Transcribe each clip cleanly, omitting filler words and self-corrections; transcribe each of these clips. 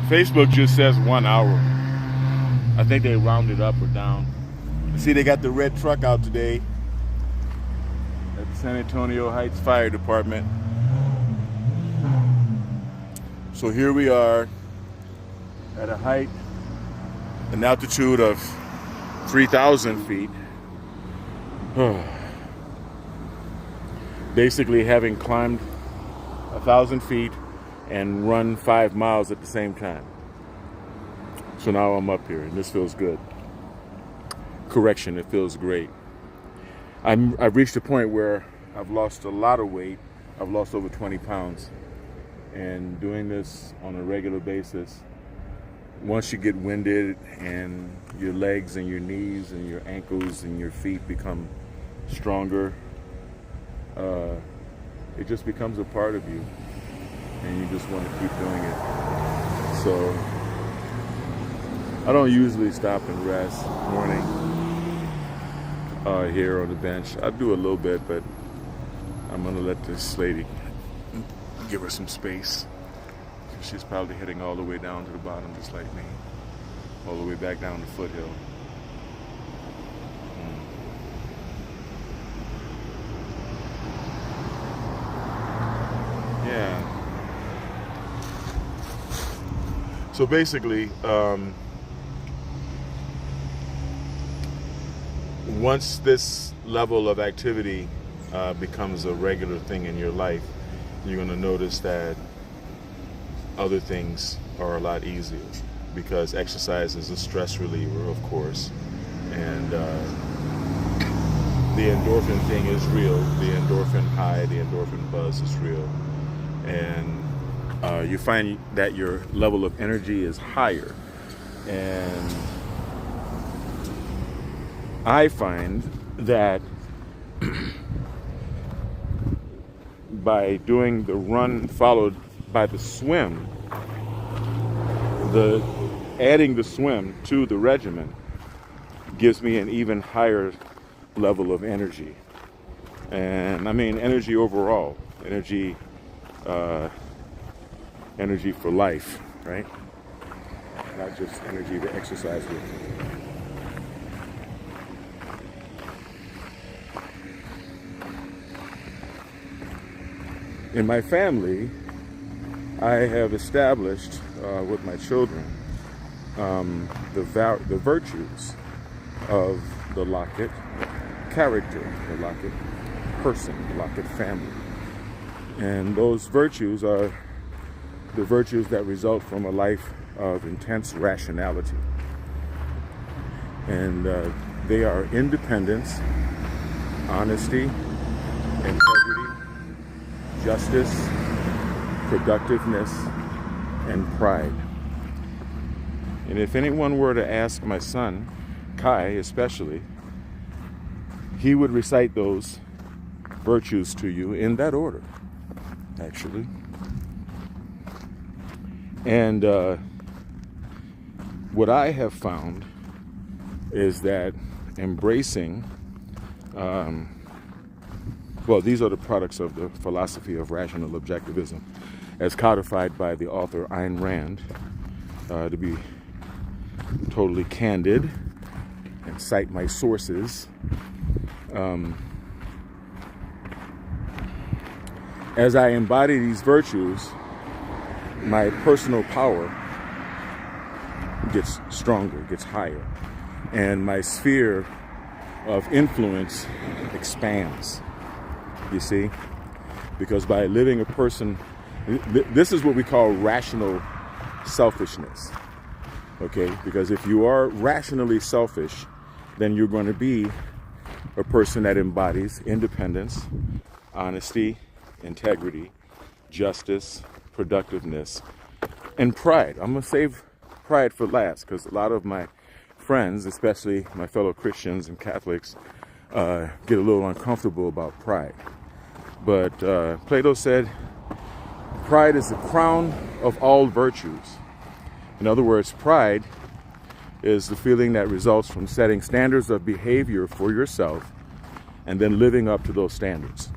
Facebook just says 1 hour. I think they rounded up or down. See, they got the red truck out today at the San Antonio Heights Fire Department. So here we are at a height, an altitude of 3,000 feet. Basically having climbed 1,000 feet and run 5 miles at the same time. So now I'm up here and this feels good. Correction, it feels great. I've reached a point where I've lost a lot of weight. I've lost over 20 pounds. And doing this on a regular basis, once you get winded and your legs and your knees and your ankles and your feet become stronger, it just becomes a part of you, and you just want to keep doing it. So I don't usually stop and rest morning here on the bench. I do a little bit, but I'm gonna let this lady, give her some space. She's probably heading all the way down to the bottom, just like me, all the way back down the foothill. Yeah. So basically, once this level of activity becomes a regular thing in your life, you're going to notice that other things are a lot easier, because exercise is a stress reliever, of course, and the endorphin thing is real. The endorphin high, the endorphin buzz is real, and you find that your level of energy is higher. And I find that by doing the run followed by the swim, adding the swim to the regimen gives me an even higher level of energy. And I mean energy overall, energy for life, right? Not just energy to exercise with. In my family, I have established with my children the virtues of the Lockett character, the Lockett person, the Lockett family. And those virtues are the virtues that result from a life of intense rationality. And they are independence, honesty, integrity, justice, productiveness, and pride. And if anyone were to ask my son, Kai especially, he would recite those virtues to you in that order, actually. And what I have found is that embracing, these are the products of the philosophy of rational objectivism, as codified by the author Ayn Rand. To be totally candid and cite my sources, as I embody these virtues, my personal power gets stronger, gets higher, and my sphere of influence expands, you see? Because by living a person, this is what we call rational selfishness, okay? Because if you are rationally selfish, then you're going to be a person that embodies independence, honesty, integrity, justice, productiveness, and pride. I'm going to save pride for last, because a lot of my friends, especially my fellow Christians and Catholics, get a little uncomfortable about pride. But Plato said, pride is the crown of all virtues. In other words, pride is the feeling that results from setting standards of behavior for yourself and then living up to those standards.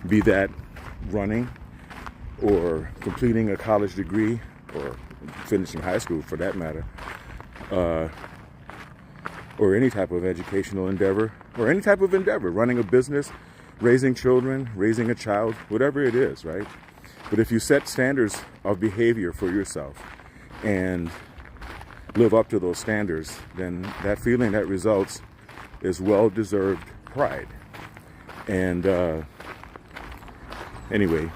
Be that running or completing a college degree, or finishing high school for that matter, or any type of educational endeavor, or any type of endeavor, running a business, raising children, raising a child, whatever it is, right? But if you set standards of behavior for yourself and live up to those standards, then that feeling that results is well-deserved pride. And anyway,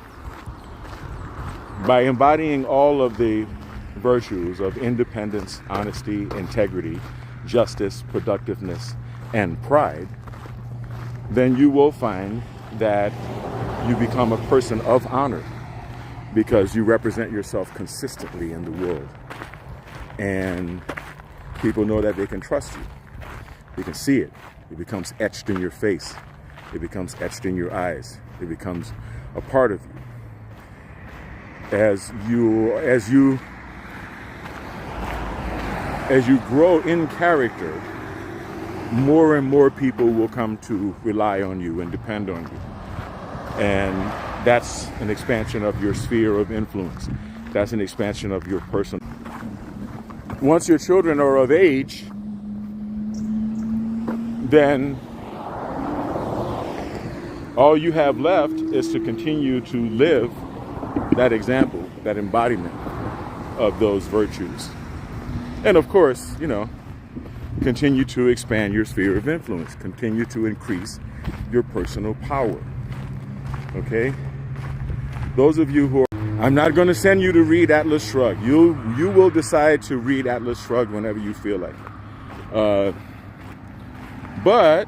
by embodying all of the virtues of independence, honesty, integrity, justice, productiveness, and pride, then you will find that you become a person of honor, because you represent yourself consistently in the world. And people know that they can trust you. They can see it. It becomes etched in your face. It becomes etched in your eyes. It becomes a part of you. As you grow in character, more and more people will come to rely on you and depend on you. And that's an expansion of your sphere of influence. That's an expansion of your person. Once your children are of age, then all you have left is to continue to live that example, that embodiment of those virtues. And of course, continue to expand your sphere of influence, continue to increase your personal power. Okay? Those of you who are, I'm not going to send you to read Atlas Shrugged. You will decide to read Atlas Shrugged whenever you feel like it. But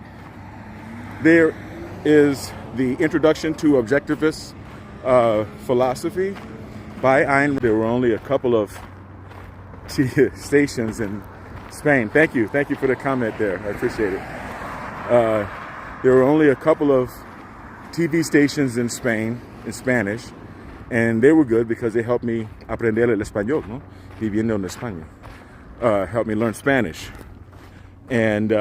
there is the Introduction to Objectivist Philosophy by Ayn. There were only a couple of stations in Spain. Thank you for the comment there. I appreciate it. There were only a couple of TV stations in Spain in Spanish, and they were good because they helped me aprender el español, ¿no? Viviendo en España. Helped me learn Spanish. And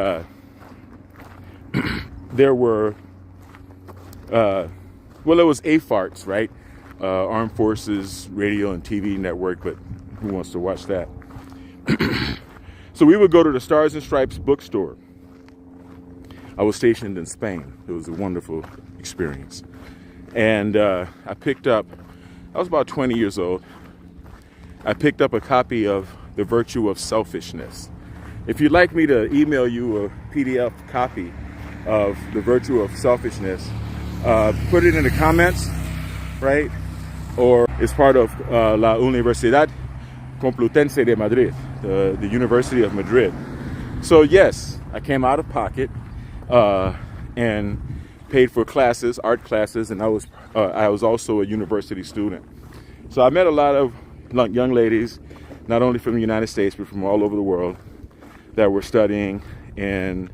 there were, it was AFARTS, right? Armed Forces Radio and TV Network, but who wants to watch that? So we would go to the Stars and Stripes bookstore. I was stationed in Spain. It was a wonderful experience. And I was about 20 years old. I picked up a copy of The Virtue of Selfishness. If you'd like me to email you a PDF copy of The Virtue of Selfishness, put it in the comments, right? Or it's part of La Universidad Complutense de Madrid, the University of Madrid. So yes, I came out of pocket and paid for classes, art classes, and I was also a university student. So I met a lot of young ladies, not only from the United States, but from all over the world that were studying. And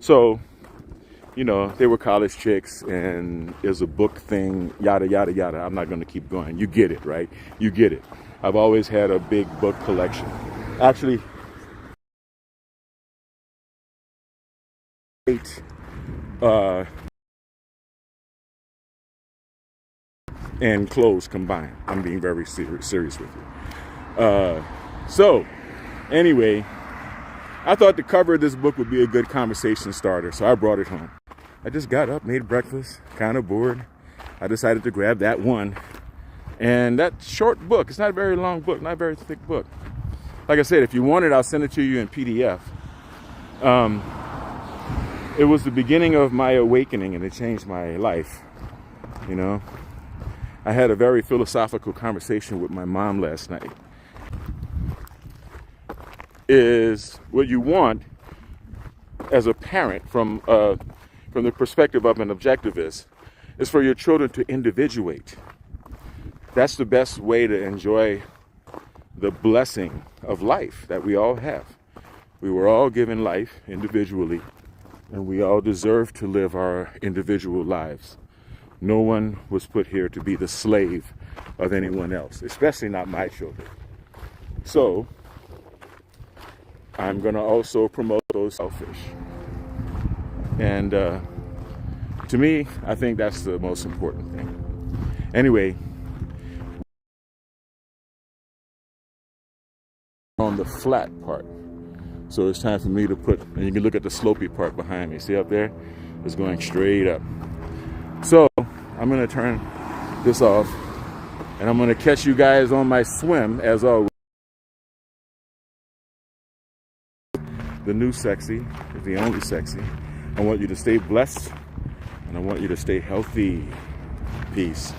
so, they were college chicks, and there's a book thing, yada, yada, yada. I'm not going to keep going. You get it, right? You get it. I've always had a big book collection. Actually, and clothes combined. I'm being very serious with you. So, anyway, I thought the cover of this book would be a good conversation starter, so I brought it home. I just got up, made breakfast, kind of bored. I decided to grab that one. And that short book, it's not a very long book, not a very thick book. Like I said, if you want it, I'll send it to you in PDF. It was the beginning of my awakening, and it changed my life. I had a very philosophical conversation with my mom last night. Is what you want as a parent from the perspective of an objectivist is for your children to individuate. That's the best way to enjoy the blessing of life that we all have. We were all given life individually, and we all deserve to live our individual lives. No one was put here to be the slave of anyone else, especially not my children. So I'm going to also promote those selfish. And to me, I think that's the most important thing. Anyway, on the flat part. So it's time for me to put, and you can look at the slopey part behind me. See up there? It's going straight up. So I'm going to turn this off, and I'm going to catch you guys on my swim, as always. The new sexy is the only sexy. I want you to stay blessed, and I want you to stay healthy. Peace.